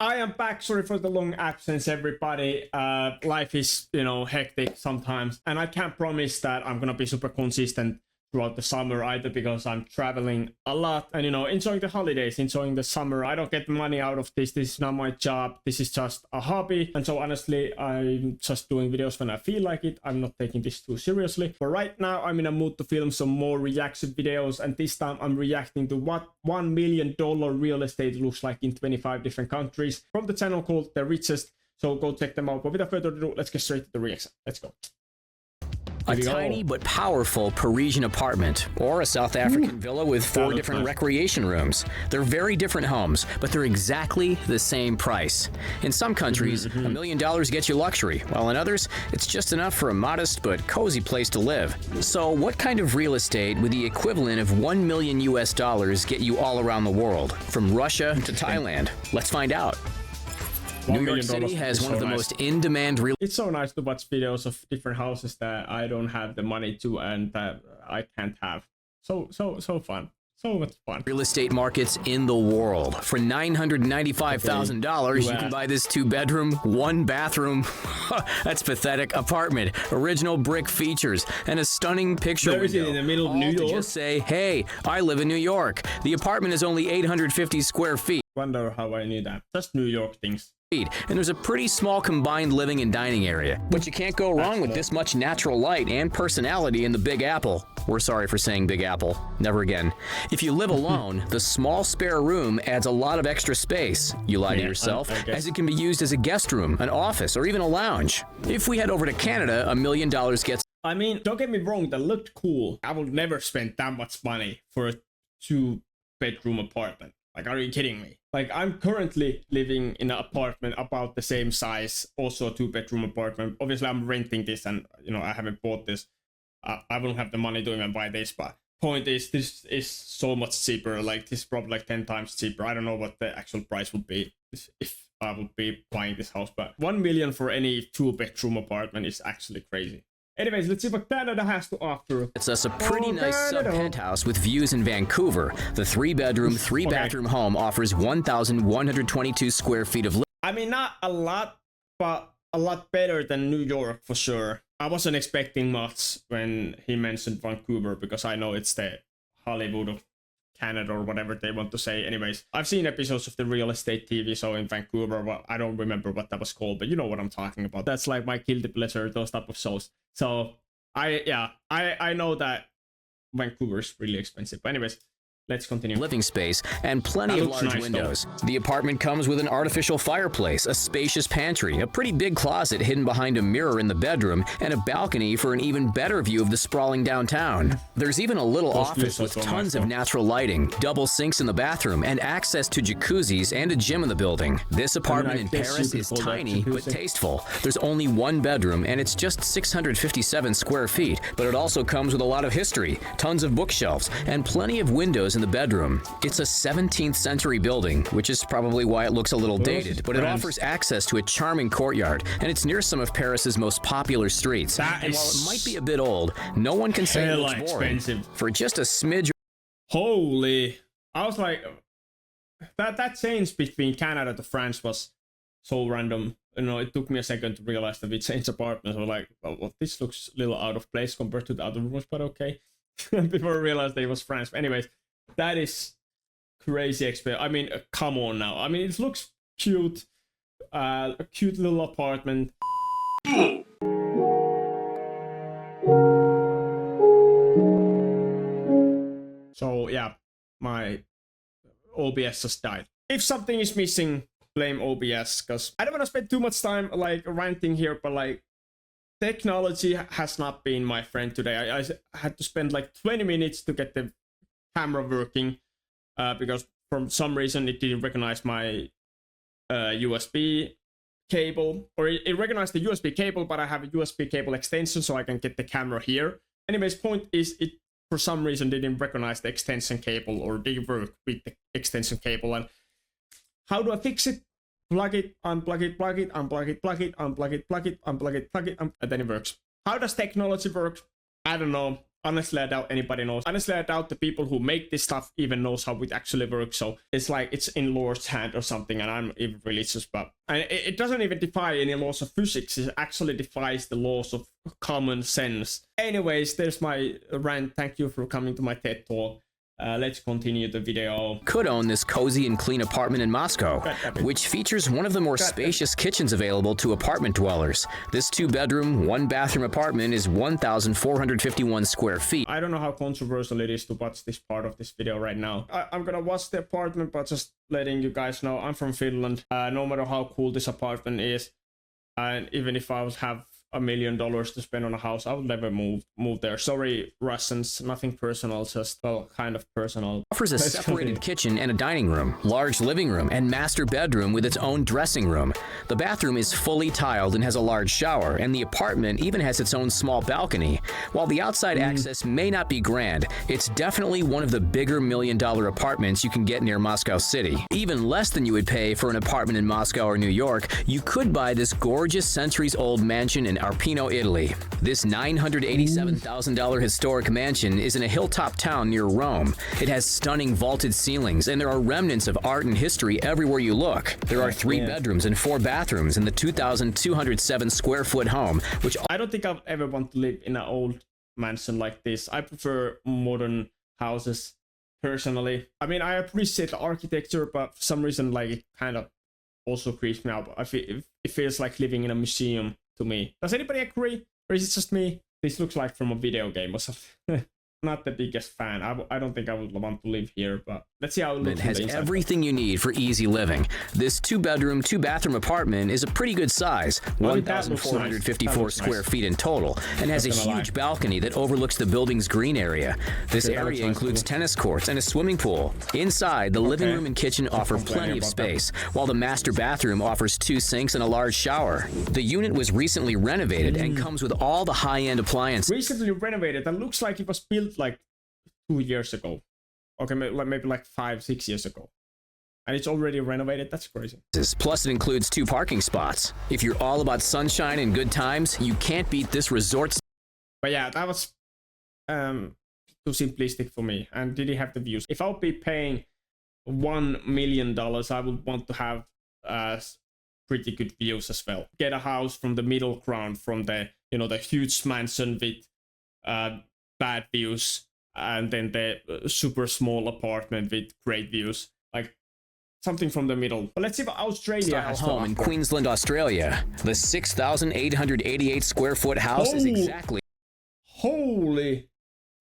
I am back. Sorry for the long absence, everybody. Life is, hectic sometimes, and I can't promise that I'm gonna be super consistent throughout the summer either, because I'm traveling a lot and enjoying the holidays, enjoying the summer. I don't get money out of this. This is not my job. This is just a hobby. And so honestly, I'm just doing videos when I feel like it. I'm not taking this too seriously. But right now I'm in a mood to film some more reaction videos, and this time I'm reacting to what $1 million real estate looks like in 25 different countries from the channel called The Richest. So go check them out. But without further ado, let's get straight to the reaction. Let's go. A tiny but powerful Parisian apartment, or a South African villa with 4 different recreation rooms. They're very different homes, but they're exactly the same price. In some countries, $1 million gets you luxury, while in others, it's just enough for a modest but cozy place to live. So what kind of real estate would the equivalent of $1 million get you all around the world, from Russia to Thailand? Let's find out. New York City has one of the most in-demand real... It's so nice to watch videos of different houses that I don't have the money to and that I can't have. So fun. So much fun. Real estate markets in the world. For $995,000, you can buy this 2-bedroom, 1-bathroom, that's pathetic, apartment, original brick features, and a stunning picture window. Is it in the middle of New York? Just say, hey, I live in New York. The apartment is only 850 square feet. Wonder how I knew that. Just New York things. And there's a pretty small combined living and dining area. But you can't go wrong with this much natural light and personality in the Big Apple. We're sorry for saying Big Apple. Never again. If you live alone, the small spare room adds a lot of extra space. You lie to yourself, as it can be used as a guest room, an office, or even a lounge. If we head over to Canada, $1 million gets... I mean, don't get me wrong, that looked cool. I would never spend that much money for a 2-bedroom apartment. Like, are you kidding me? Like, I'm currently living in an apartment about the same size, also a 2-bedroom apartment. Obviously, I'm renting this and, I haven't bought this. I won't have the money to even buy this, but point is, this is so much cheaper. Like, this is probably like 10 times cheaper. I don't know what the actual price would be if I would be buying this house, but 1 million for any 2-bedroom apartment is actually crazy. Anyways, let's see what Canada has to offer. It's a pretty nice sub-penthouse with views in Vancouver. The 3-bedroom, 3-bathroom home offers 1,122 square feet of living. I mean, not a lot, but a lot better than New York for sure. I wasn't expecting much when he mentioned Vancouver, because I know it's the Hollywood of Canada or whatever they want to say. Anyways, I've seen episodes of the real estate TV show in Vancouver. Well, I don't remember what that was called, but you know what I'm talking about. That's like my guilty pleasure, those type of shows. So I know that Vancouver is really expensive. But anyways, let's continue. Living space and plenty of large windows. The apartment comes with an artificial fireplace, a spacious pantry, a pretty big closet hidden behind a mirror in the bedroom, and a balcony for an even better view of the sprawling downtown. There's even a little office with tons of natural lighting, double sinks in the bathroom, and access to jacuzzis and a gym in the building. This apartment in Paris is tiny but tasteful. There's only 1 bedroom and it's just 657 square feet, but it also comes with a lot of history, tons of bookshelves, and plenty of windows in the bedroom. It's a 17th century building, which is probably why it looks a little dated, but it offers access to a charming courtyard, and it's near some of Paris's most popular streets. And while it might be a bit old, no one can say it looks boring. For just a smidge. Holy, I was like, that change between Canada to France was so random. It took me a second to realize that we changed apartments. I was like, well, this looks a little out of place compared to the other rooms, but okay. Before I realized that it was France. But anyways, that is crazy experience. I mean, come on now. I mean, it looks cute. A cute little apartment. So yeah, my OBS just died. If something is missing, blame OBS, because I don't want to spend too much time like ranting here, but like, technology has not been my friend today. I had to spend like 20 minutes to get the camera working because for some reason it didn't recognize my USB cable, or it recognized the USB cable, but I have a USB cable extension so I can get the camera here. Anyways, point is, it for some reason didn't recognize the extension cable, or didn't work with the extension cable. And how do I fix it? Plug it, unplug it, plug it, unplug it, plug it, unplug it, plug it, unplug it, plug it, and then it works. How does technology work? I don't know. honestly, I doubt anybody knows. Honestly, I doubt the people who make this stuff even knows how it actually works. So it's like it's in Lord's hand or something, and I'm even religious, but and it doesn't even defy any laws of physics. It actually defies the laws of common sense. Anyways, there's my rant. Thank you for coming to my TED Talk. Let's continue the video. Could own this cozy and clean apartment in Moscow, which features one of the more spacious kitchens available to apartment dwellers. This 2-bedroom, 1-bathroom apartment is 1,451 square feet. I don't know how controversial it is to watch this part of this video right now. I'm gonna watch the apartment, but just letting you guys know, I'm from Finland. No matter how cool this apartment is, and even if I would have $1 million to spend on a house, I would never move there. Sorry, Russians, nothing personal, just, well, kind of personal. Offers a separated kitchen and a dining room, large living room, and master bedroom with its own dressing room. The bathroom is fully tiled and has a large shower, and the apartment even has its own small balcony. While the outside access may not be grand, it's definitely one of the bigger $1 million apartments you can get near Moscow City. Even less than you would pay for an apartment in Moscow or New York, you could buy this gorgeous centuries-old mansion in Arpino, Italy. This $987,000 historic mansion is in a hilltop town near Rome. It has stunning vaulted ceilings, and there are remnants of art and history everywhere you look. There are 3 bedrooms and 4 bathrooms in the 2,207 square foot home, which I don't think I'd ever want to live in an old mansion like this. I prefer modern houses personally. I mean, I appreciate the architecture, but for some reason, like, it kind of also creeps me out. It feels like living in a museum to me. Does anybody agree? Or is it just me? This looks like from a video game or something. Not the biggest fan. I don't think I would want to live here, but let's see how it looks. It has everything you need for easy living. This 2-bedroom, 2-bathroom apartment is a pretty good size, 1,454 square feet in total, and has a huge balcony that overlooks the building's green area. This area includes tennis courts and a swimming pool. Inside, the living room and kitchen offer plenty of space, while the master bathroom offers 2 sinks and a large shower. The unit was recently renovated and comes with all the high-end appliances. Recently renovated. That looks like it was built like 2 years ago. Okay, maybe like 5-6 years ago. And it's already renovated. That's crazy. Plus, it includes 2 parking spots. If you're all about sunshine and good times, you can't beat this resort. But yeah, that was too simplistic for me. And did he have the views? If I would be paying $1 million, I would want to have pretty good views as well. Get a house from the middle ground, from the, you know, the huge mansion with bad views, and then the super small apartment with great views, like something from the middle. But let's see what Australia has home in Queensland, Australia. The 6,888 square foot house is exactly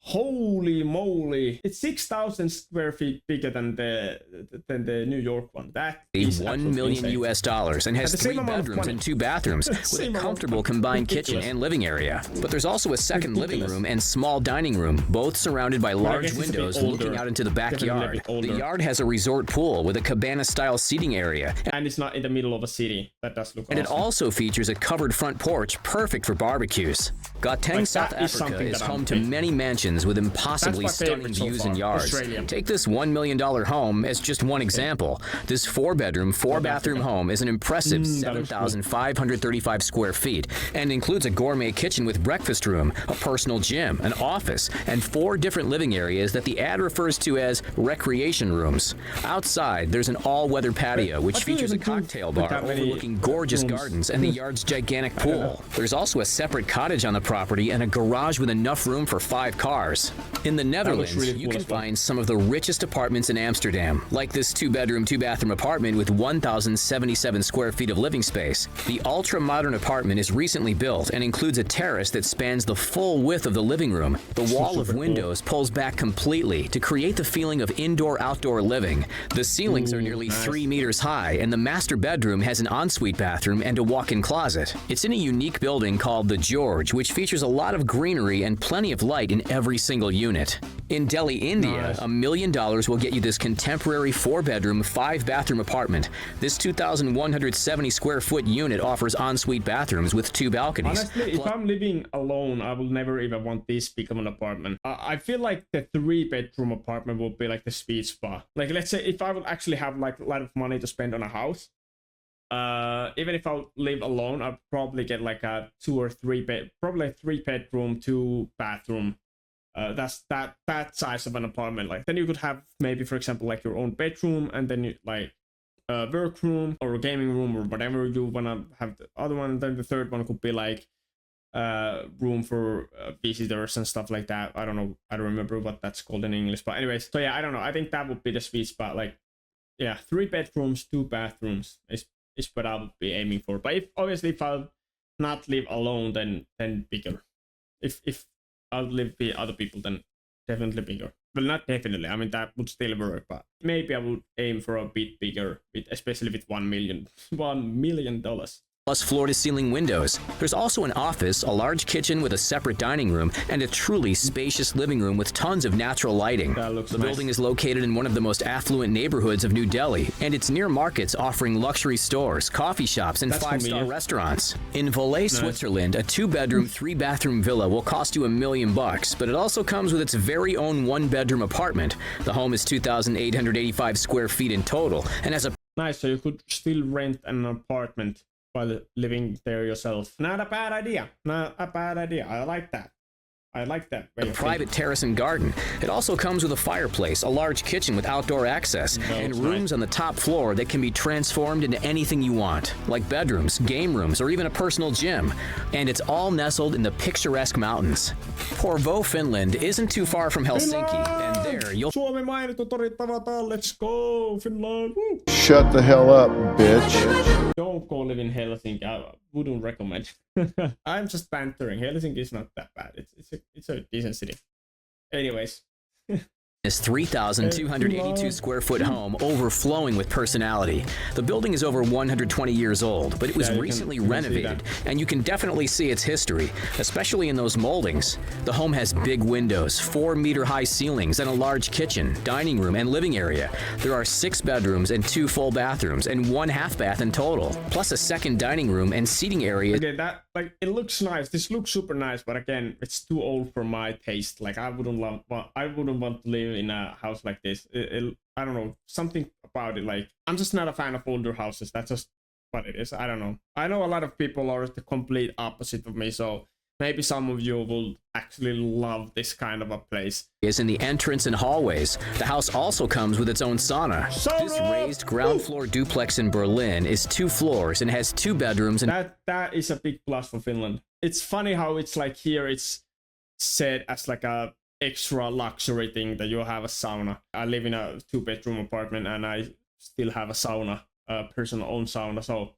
holy moly, it's 6,000 square feet bigger than the New York one. That is $1 million US, and has 3 bedrooms and 2 bathrooms with a comfortable combined kitchen and living area. But there's also a second living room and small dining room, both surrounded by large windows looking out into the backyard. The yard has a resort pool with a cabana-style seating area, and it's not in the middle of a city. That does look awesome. It also features a covered front porch, perfect for barbecues. Gauteng, South Africa is home to many mansions with impossibly stunning views and yards. Take this $1 million home as just one example. This 4-bedroom, 4-bathroom home is an impressive 7,535 square feet and includes a gourmet kitchen with breakfast room, a personal gym, an office, and 4 different living areas that the ad refers to as recreation rooms. Outside, there's an all-weather patio which features a cocktail bar overlooking gorgeous gardens and the yard's gigantic pool. There's also a separate cottage on the property and a garage with enough room for 5 cars. In the Netherlands, you can find some of the richest apartments in Amsterdam, like this 2-bedroom, 2-bathroom apartment with 1,077 square feet of living space. The ultra-modern apartment is recently built and includes a terrace that spans the full width of the living room. The wall of windows pulls back completely to create the feeling of indoor-outdoor living. The ceilings are nearly 3 meters high, and the master bedroom has an ensuite bathroom and a walk-in closet. It's in a unique building called The George, which features a lot of greenery and plenty of light in every single unit. In Delhi, India, $1 million will get you this contemporary 4-bedroom, 5-bathroom apartment. This 2,170 square foot unit offers ensuite bathrooms with 2 balconies. Honestly, if I'm living alone, I will never even want this big of an apartment. I feel like the 3-bedroom apartment will be like the sweet spot. Like, let's say if I would actually have like a lot of money to spend on a house, even if I live alone, I'd probably get like a 2 or 3 bed, probably a 3-bedroom, 2-bathroom That's that size of an apartment. Like then you could have maybe, for example, like your own bedroom, and then you like a workroom or a gaming room or whatever you wanna have. The other one, and then the third one could be like room for visitors and stuff like that. I don't know, I don't remember what that's called in English, but anyways, so yeah, I don't know, I think that would be the sweet spot. Like yeah, 3 bedrooms, 2 bathrooms is what I would be aiming for. But if I'll not live alone, then bigger. If I'll live with other people, then definitely bigger. Well, not definitely, I mean that would still work, but maybe I would aim for a bit bigger, especially with $1 million. Plus floor-to-ceiling windows. There's also an office, a large kitchen with a separate dining room, and a truly spacious living room with tons of natural lighting. That looks The nice. building is located in one of the most affluent neighborhoods of New Delhi, and it's near markets offering luxury stores, coffee shops, and That's 5-star convenient. restaurants. In Valais, Switzerland, a 2-bedroom, 3-bathroom villa will cost you $1 million, but it also comes with its very own 1-bedroom apartment. The home is 2,885 square feet in total, and has a Nice, so you could still rent an apartment while living there yourself. Not a bad idea. Not a bad idea. I like that. I like that way of private thinking. terrace and garden. It also comes with a fireplace, a large kitchen with outdoor access, and it's rooms nice. on the top floor that can be transformed into anything you want, like bedrooms, game rooms, or even a personal gym. And it's all nestled in the picturesque mountains. Porvoo, Finland isn't too far from Helsinki, and there you'll Suomi mainittu tori tavataan. Let's go, Finland. Woo. Shut the hell up, bitch. Don't go live in Helsinki. I wouldn't recommend. I'm just bantering. Helsinki is not that bad. It's a decent city. Anyways. This 3,282 square foot home overflowing with personality. The building is over 120 years old, but it was Yeah, you recently can see renovated, that. and you can definitely see its history, especially in those moldings. The home has big windows, 4-meter-high ceilings, and a large kitchen, dining room, and living area. There are 6 bedrooms and 2 full bathrooms, and 1 half bath in total, plus a second dining room and seating area. Okay, that like it looks nice. This looks super nice, but again, it's too old for my taste. Like I wouldn't want to live in a house like this. I don't know, something about it. Like I'm just not a fan of older houses. That's just what it is. I don't know. I know a lot of people are the complete opposite of me, so maybe some of you will actually love this kind of a place. Is in the entrance and hallways. The house also comes with its own sauna. This Sauna! raised ground floor duplex in Berlin is 2 floors and has 2 bedrooms and That is a big plus for Finland. It's funny how it's like here it's said as like a extra luxury thing that you have a sauna. I live in a 2-bedroom apartment and I still have a sauna, a personal own sauna. So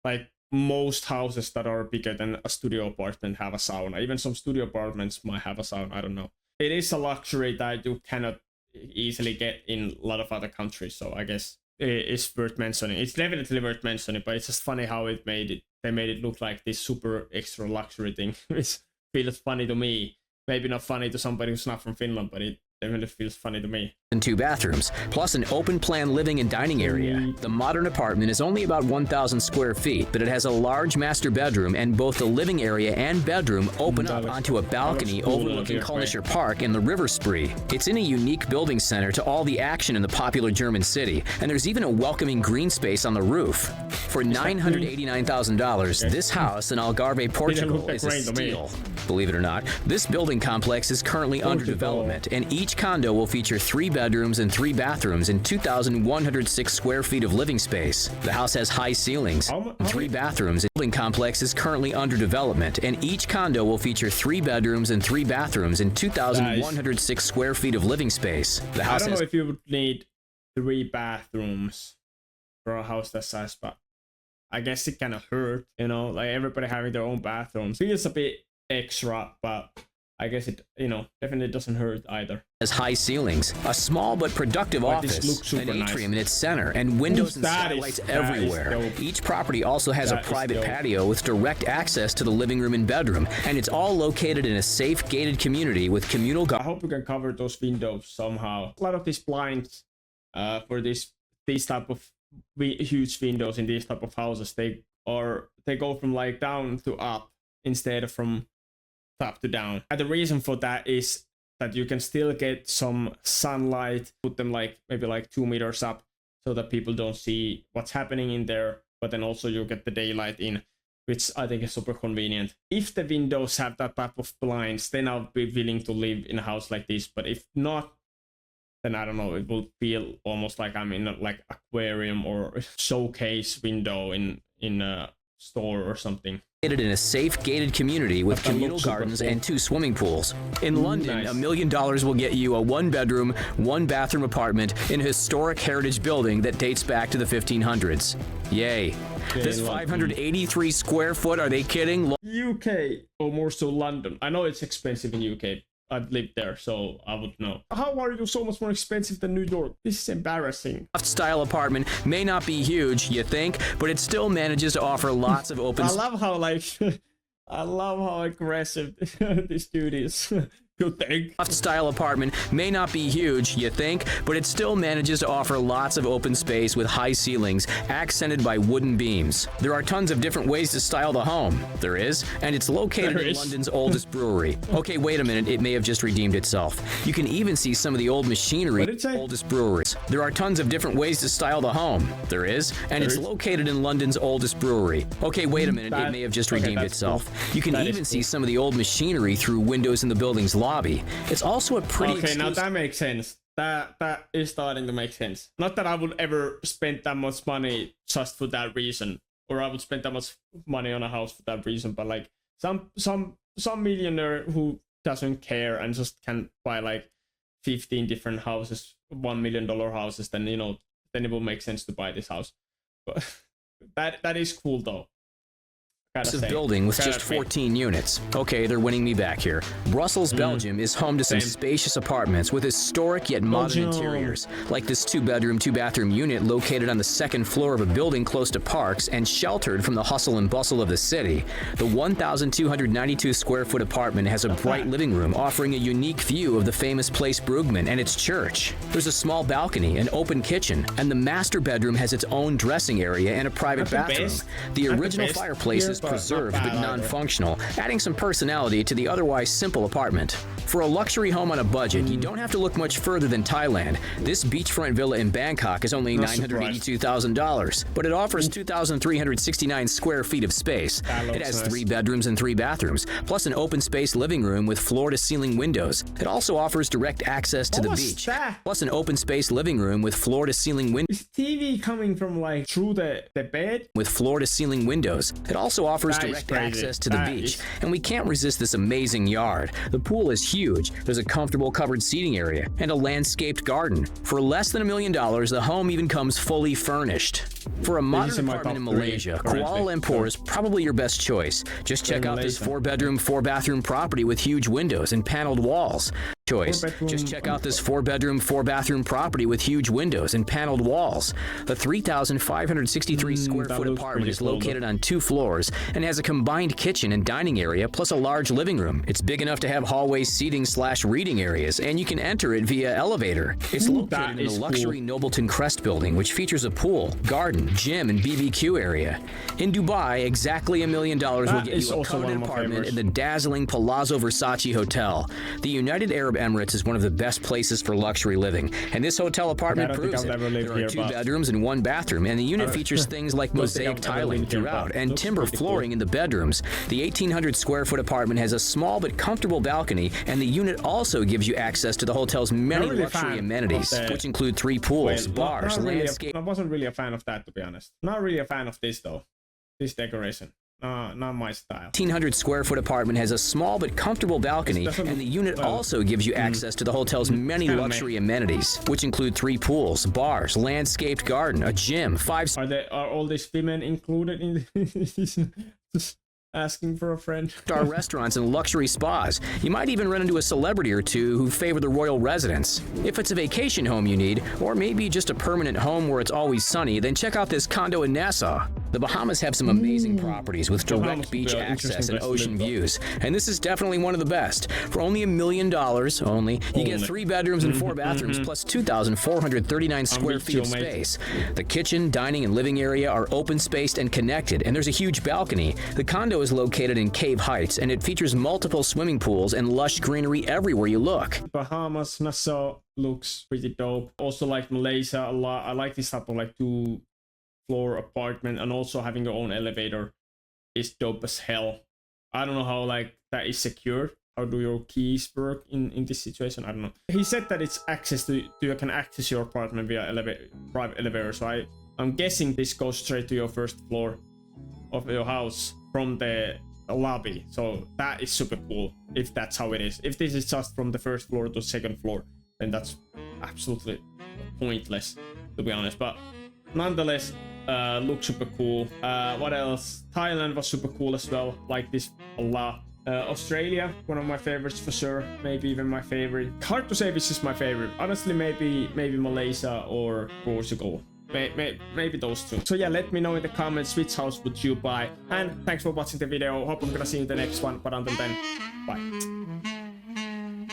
like most houses that are bigger than a studio apartment have a sauna. Even some studio apartments might have a sauna. I don't know. It is a luxury that you cannot easily get in a lot of other countries. So I guess it's worth mentioning. It's definitely worth mentioning, but it's just funny how they made it look like this super extra luxury thing. It feels funny to me. Maybe not funny to somebody who's not from Finland, but it definitely feels funny to me. 2 bathrooms, plus an open-plan living and dining area. The modern apartment is only about 1,000 square feet, but it has a large master bedroom, and both the living area and bedroom open up onto a balcony cool overlooking here, Kölnischer Park and the River Spree. It's in a unique building center to all the action in the popular German city, and there's even a welcoming green space on the roof. For $989,000, this house in Algarve, Portugal, that is a great to me. steal. Believe it or not, this building complex is currently under development, and each condo will feature 3 bedrooms and 3 bathrooms and 2,106 square feet of living space. The house has high ceilings, How 3 bathrooms. The building complex is currently under development, and each condo will feature 3 bedrooms and 3 bathrooms and 2,106 square feet of living space. The I house don't has know if you would need 3 bathrooms for a house that size, but I guess it kind of hurt, you know, like everybody having their own bathrooms. Feels a bit extra, but I guess it, you know, definitely doesn't hurt either. has high ceilings, a small but productive Like, this office, looks super an atrium nice. in its center, and windows and That is- skylights that is everywhere. dope. Each property also has That a is private dope. patio with direct access to the living room and bedroom, and it's all located in a safe, gated community with communal I hope you can cover those windows somehow. A lot of these blinds for these type of huge windows in these type of houses, they go from like down to up instead of from top to down. And the reason for that is that you can still get some sunlight, put them like maybe like 2 meters up so that people don't see what's happening in there, but then also you get the daylight in. which I think is super convenient. If the windows have that type of blinds, then I'll be willing to live in a house like this. But if not, then I don't know, it will feel almost like I'm in a like aquarium or a showcase window in a store or something. In a safe, gated community with communal gardens and 2 swimming pools. In London, Nice. $1 million will get you a 1-bedroom, 1-bathroom apartment in a historic heritage building that dates back to the 1500s. Yay. This 583 square foot, are they kidding? UK, or more so London. I know it's expensive in UK. I've lived there, so I would know. How are you so much more expensive than New York? This is embarrassing. Loft-style apartment may not be huge, you think, but it still manages to offer lots of open I love how like I love how aggressive this dude is. You think? Loft-style apartment may not be huge, you think, but it still manages to offer lots of open space with high ceilings accented by wooden beams. There are tons of different ways to style the home. There is, and it's located in London's oldest brewery. Okay, wait a minute, it may have just redeemed itself. You can even see some of the old machinery What did it say? oldest breweries. There are tons of different ways to style the home. There is, and it's located in London's oldest brewery. Okay, wait a minute, it may have just redeemed itself. Cool. You can even see some of the old machinery through windows in the building's lobby. It's also a pretty Okay, now exclusive... that makes sense. That is starting to make sense. Not that I would ever spend that much money just for that reason, or I would spend that much money on a house for that reason. But like some millionaire who doesn't care and just can buy like 15 different houses, $1 million houses, then then it will make sense to buy this house. But that is cool though. building with just 14 units. Okay, they're winning me back here. Brussels, Belgium is home to some spacious apartments with historic yet modern interiors, like this 2-bedroom, 2-bathroom unit located on the 2nd floor of a building close to parks and sheltered from the hustle and bustle of the city. The 1,292 square foot apartment has a bright living room offering a unique view of the famous place Brugman and its church. There's a small balcony, an open kitchen, and the master bedroom has its own dressing area and a private bathroom. The original fireplace is preserved but non-functional, adding some personality to the otherwise simple apartment. For a luxury home on a budget, you don't have to look much further than Thailand. This beachfront villa in Bangkok is only $982,000, but it offers 2,369 square feet of space. It has 3 bedrooms and 3 bathrooms, plus an open-space living room with floor-to-ceiling windows. It also offers direct access to the beach, plus an open-space living room with floor-to-ceiling windows. Is TV coming from like through the bed? With floor-to-ceiling windows. It also offers direct access to the beach, and we can't resist this amazing yard. The pool is huge, there's a comfortable covered seating area, and a landscaped garden. For less than $1 million, the home even comes fully furnished. For a modern apartment in Malaysia, Kuala Lumpur is probably your best choice. Just check out this 4-bedroom, 4-bathroom property with huge windows and paneled walls. Just check out this 4-bedroom, 4-bathroom property with huge windows and paneled walls. The 3,563 square foot apartment is located on 2 floors and has a combined kitchen and dining area plus a large living room. It's big enough to have hallway seating / reading areas, and you can enter it via elevator. It's located in the luxury Nobleton Crest building, which features a pool, garden, gym, and BBQ area. In Dubai, exactly $1 million will get you a coveted apartment in the dazzling Palazzo Versace Hotel. The United Arab Emirates is one of the best places for luxury living, and this hotel apartment proves it. There are 2 bedrooms and 1 bathroom, and the unit features things like mosaic tiling throughout and timber flooring in the bedrooms. The 1,800 square foot apartment has a small but comfortable balcony, and the unit also gives you access to the hotel's many luxury amenities, which include 3 pools, bars, landscape. I wasn't really a fan of that, to be honest. Not really a fan of this though. This decoration. Not my style. 1,800 square foot apartment has a small but comfortable balcony, and the unit also gives you access to the hotel's many luxury amenities, which include 3 pools, bars, landscaped garden, a gym, 5... Are all these women included in this? Just asking for a friend. Star restaurants and luxury spas. You might even run into a celebrity or 2 who favor the royal residence. If it's a vacation home you need, or maybe just a permanent home where it's always sunny, then check out this condo in Nassau. The Bahamas have some amazing properties with direct beach access and ocean views, and this is definitely one of the best. For only $1 million only, you get 3 bedrooms and 4 bathrooms plus 2,439 square feet of space. The kitchen, dining, and living area are open-spaced and connected, and there's a huge balcony. The condo is located in Cave Heights, and it features multiple swimming pools and lush greenery everywhere you look. Bahamas, Nassau looks pretty dope. Also like Malaysia a lot. I like this type of like 2-floor apartment and also having your own elevator. is dope as hell. I don't know how like that is secure. How do your keys work in this situation? I don't know. He said that it's access to you can access your apartment via private elevator. So I'm guessing this goes straight to your first floor of your house from the lobby. So that is super cool if that's how it is. If this is just from the first floor to second floor, then that's absolutely pointless, to be honest. But nonetheless, looks super cool. What else? Thailand was super cool as well. Like this a lot. Australia, one of my favorites for sure. Maybe even my favorite. Hard to say which is my favorite. Honestly, maybe Malaysia or Portugal. Maybe those two. So yeah, let me know in the comments which house would you buy. And thanks for watching the video. Hope I'm gonna see you in the next one. But until then, bye.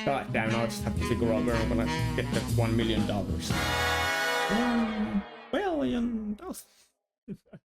God damn, now I just have to figure out where I'm gonna get that $1 million. $1 million.